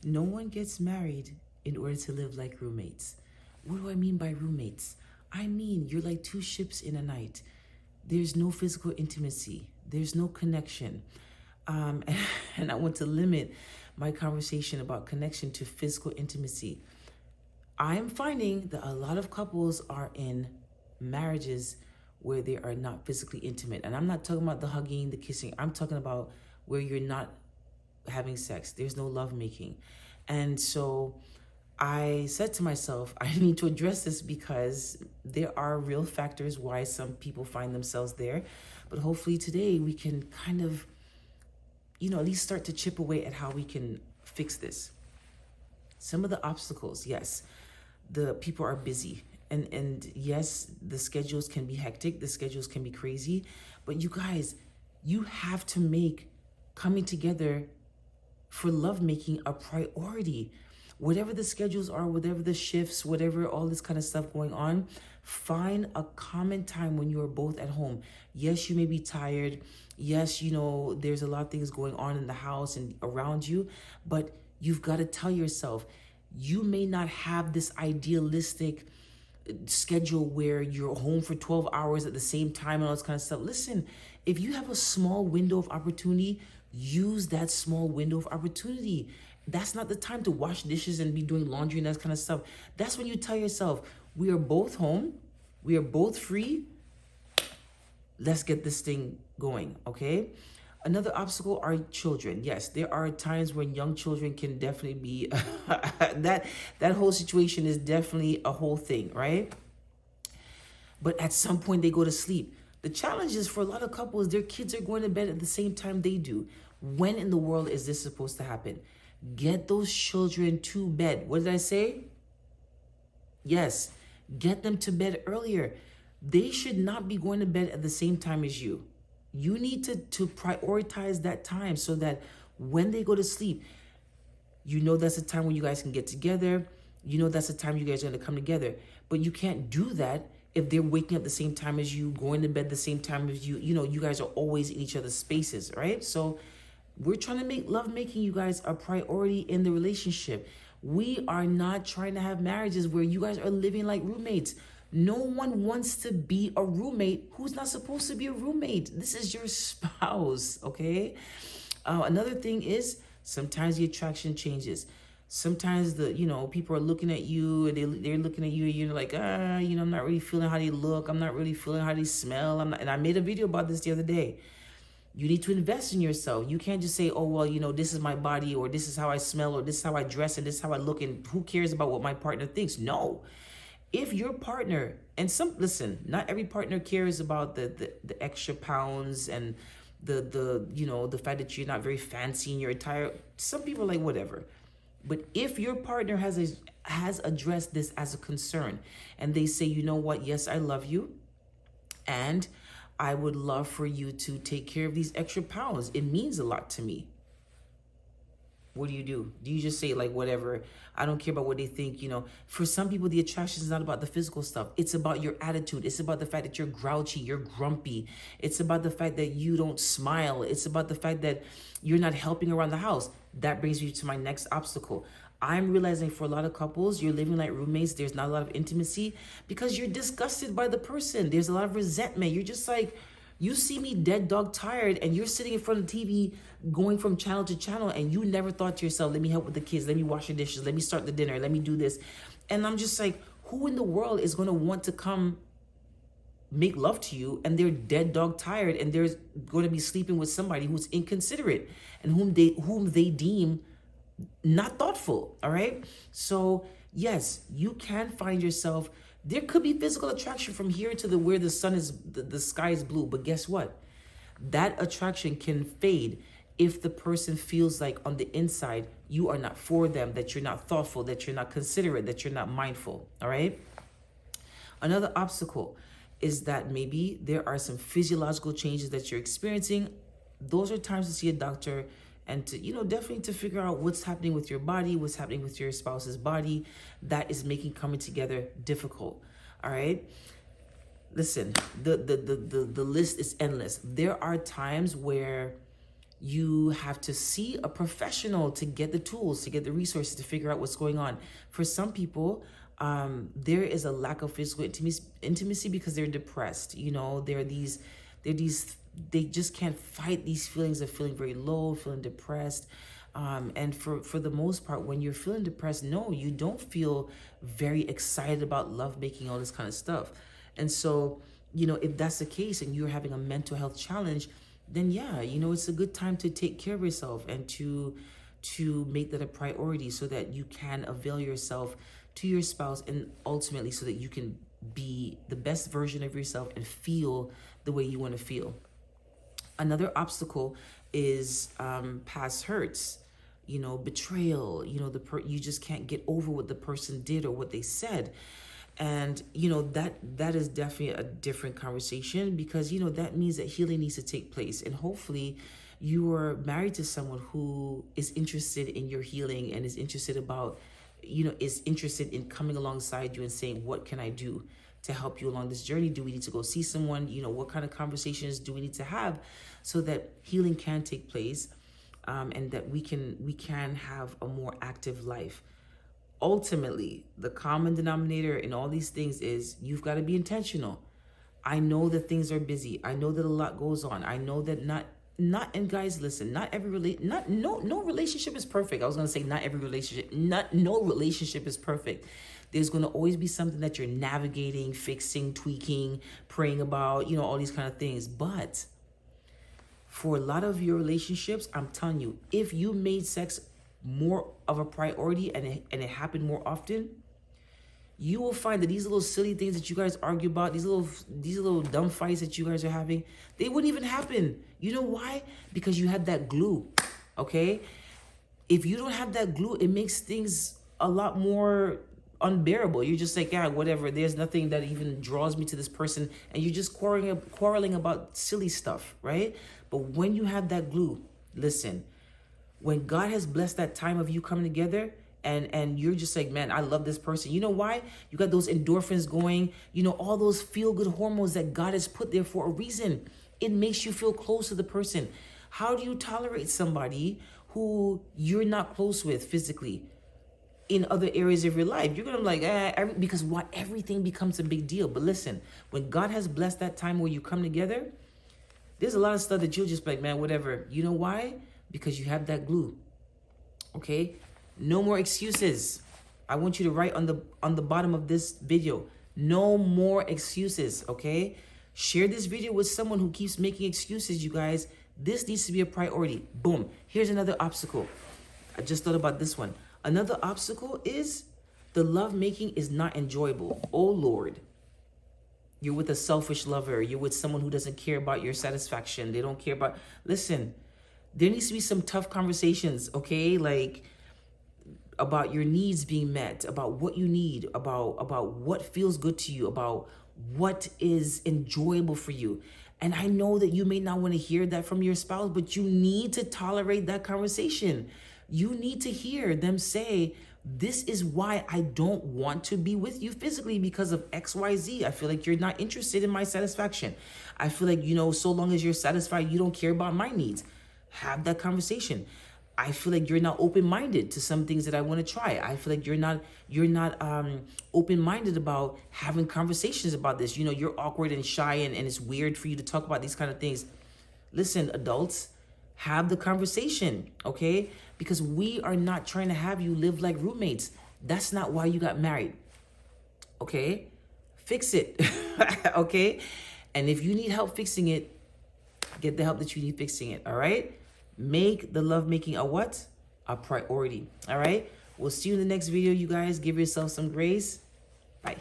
No one gets married in order to live like roommates. What do I mean by roommates? I mean, you're like two ships in a night. There's no physical intimacy, there's no connection. Um, and I want to limit my conversation about connection to physical intimacy. I'm finding that a lot of couples are in marriages where they are not physically intimate. And I'm not talking about the hugging, the kissing. I'm talking about where you're not having sex. There's no love making. And so I said to myself, I need to address this because there are real factors why some people find themselves there. But hopefully today we can kind of, at least start to chip away at how we can fix this. Some of the obstacles, yes, the people are busy. And yes, the schedules can be hectic, the schedules can be crazy, but you guys, you have to make coming together for lovemaking a priority. Whatever the schedules are, whatever the shifts, whatever all this kind of stuff going on, find a common time when you are both at home. Yes, you may be tired. Yes, there's a lot of things going on in the house and around you, but you've got to tell yourself, you may not have this idealistic schedule where you're home for 12 hours at the same time and all this kind of stuff. Listen, if you have a small window of opportunity, use that small window of opportunity. That's not the time to wash dishes and be doing laundry and that kind of stuff. That's when you tell yourself, we are both home, we are both free, let's get this thing going, okay? Another obstacle are children. Yes, there are times when young children can definitely be, that whole situation is definitely a whole thing, right? But at some point they go to sleep. The challenge is for a lot of couples, their kids are going to bed at the same time they do. When in the world is this supposed to happen? Get those children to bed. What did I say? Yes, get them to bed earlier. They should not be going to bed at the same time as you. You need to prioritize that time so that when they go to sleep, that's the time when you guys can get together. That's the time you guys are going to come together. But you can't do that if they're waking up the same time as you, going to bed the same time as you. You guys are always in each other's spaces, right? So we're trying to make love making, you guys, a priority in the relationship. We are not trying to have marriages where you guys are living like roommates. No one wants to be a roommate who's not supposed to be a roommate. This is your spouse, okay? Another thing is sometimes the attraction changes. Sometimes people are looking at you and they're looking at you and you're like, I'm not really feeling how they look. I'm not really feeling how they smell. And I made a video about this the other day. You need to invest in yourself. You can't just say, oh, well, this is my body, or this is how I smell, or this is how I dress, and this is how I look, and who cares about what my partner thinks? No. If your partner, listen, not every partner cares about the extra pounds and the fact that you're not very fancy in your attire. Some people are like, whatever. But if your partner has addressed this as a concern, and they say, you know what, yes, I love you, and I would love for you to take care of these extra pounds. It means a lot to me. What do? Do you just say like, whatever, I don't care about what they think, For some people, the attraction is not about the physical stuff. It's about your attitude. It's about the fact that you're grouchy, you're grumpy. It's about the fact that you don't smile. It's about the fact that you're not helping around the house. That brings me to my next obstacle. I'm realizing for a lot of couples, you're living like roommates. There's not a lot of intimacy because you're disgusted by the person. There's a lot of resentment. You're just like, you see me dead dog tired and you're sitting in front of the TV going from channel to channel and you never thought to yourself, let me help with the kids, let me wash the dishes, let me start the dinner, let me do this. And I'm just like, who in the world is going to want to come make love to you and they're dead dog tired and they're going to be sleeping with somebody who's inconsiderate and whom they deem not thoughtful, all right? So yes, you can find yourself, there could be physical attraction from here to where the sun is, the sky is blue, but guess what? That attraction can fade if the person feels like on the inside, you are not for them, that you're not thoughtful, that you're not considerate, that you're not mindful, all right? Another obstacle is that maybe there are some physiological changes that you're experiencing. Those are times to see a doctor and to, definitely to figure out what's happening with your body, what's happening with your spouse's body that is making coming together difficult, all right? Listen, the list is endless. There are times where You have to see a professional to get the tools, to get the resources, to figure out what's going on. For some people, there is a lack of physical intimacy because they're depressed. You know, they just can't fight these feelings of feeling very low, feeling depressed. And for the most part, when you're feeling depressed, no, you don't feel very excited about love making, all this kind of stuff. And so, you know, if that's the case and you're having a mental health challenge, then yeah, you know, it's a good time to take care of yourself and to make that a priority so that you can avail yourself to your spouse, and ultimately so that you can be the best version of yourself and feel the way you want to feel. Another obstacle is past hurts, you know, betrayal, you know, you just can't get over what the person did or what they said. And, you know, that is definitely a different conversation, because, you know, that means that healing needs to take place. And hopefully you are married to someone who is interested in your healing and is interested in coming alongside you and saying, what can I do to help you along this journey? Do we need to go see someone? You know, what kind of conversations do we need to have so that healing can take place, and that we can have a more active life? Ultimately, the common denominator in all these things is you've got to be intentional. I know that things are busy. I know that a lot goes on. I know that and guys, listen, no relationship is perfect. I was going to say no relationship is perfect. There's going to always be something that you're navigating, fixing, tweaking, praying about, you know, all these kind of things. But for a lot of your relationships, I'm telling you, if you made sex more of a priority and it happened more often, you will find that these little silly things that you guys argue about, these little dumb fights that you guys are having, they wouldn't even happen. You know why? Because you had that glue, okay? If you don't have that glue, it makes things a lot more unbearable. You're just like, yeah, whatever. There's nothing that even draws me to this person, and you're just quarreling about silly stuff, right? But when you have that glue, listen, when God has blessed that time of you coming together, and you're just like, man, I love this person. You know why? You got those endorphins going, you know, all those feel-good hormones that God has put there for a reason. It makes you feel close to the person. How do you tolerate somebody who you're not close with physically in other areas of your life? You're going to be like, because everything becomes a big deal. But listen, when God has blessed that time where you come together, there's a lot of stuff that you'll just be like, man, whatever. You know why? Because you have that glue, okay? No more excuses. I want you to write on the bottom of this video, no more excuses, okay? Share this video with someone who keeps making excuses, you guys. This needs to be a priority. Boom. Here's another obstacle. I just thought about this one. Another obstacle is the love making is not enjoyable. Oh, Lord. You're with a selfish lover. You're with someone who doesn't care about your satisfaction. They don't care about... Listen, there needs to be some tough conversations, okay? Like, about your needs being met, about what you need, about what feels good to you, about what is enjoyable for you. And I know that you may not want to hear that from your spouse, but you need to tolerate that conversation. You need to hear them say, this is why I don't want to be with you physically, because of XYZ. I feel like you're not interested in my satisfaction. I feel like, you know, so long as you're satisfied, you don't care about my needs. Have that conversation. I feel like you're not open-minded to some things that I want to try. I feel like you're not open-minded about having conversations about this. You know, you're awkward and shy, and it's weird for you to talk about these kind of things. Listen, adults, have the conversation, okay? Because we are not trying to have you live like roommates. That's not why you got married, okay? Fix it, okay? And if you need help fixing it, get the help that you need fixing it, all right? Make the lovemaking a what? A priority. All right? We'll see you in the next video, you guys. Give yourself some grace. Bye.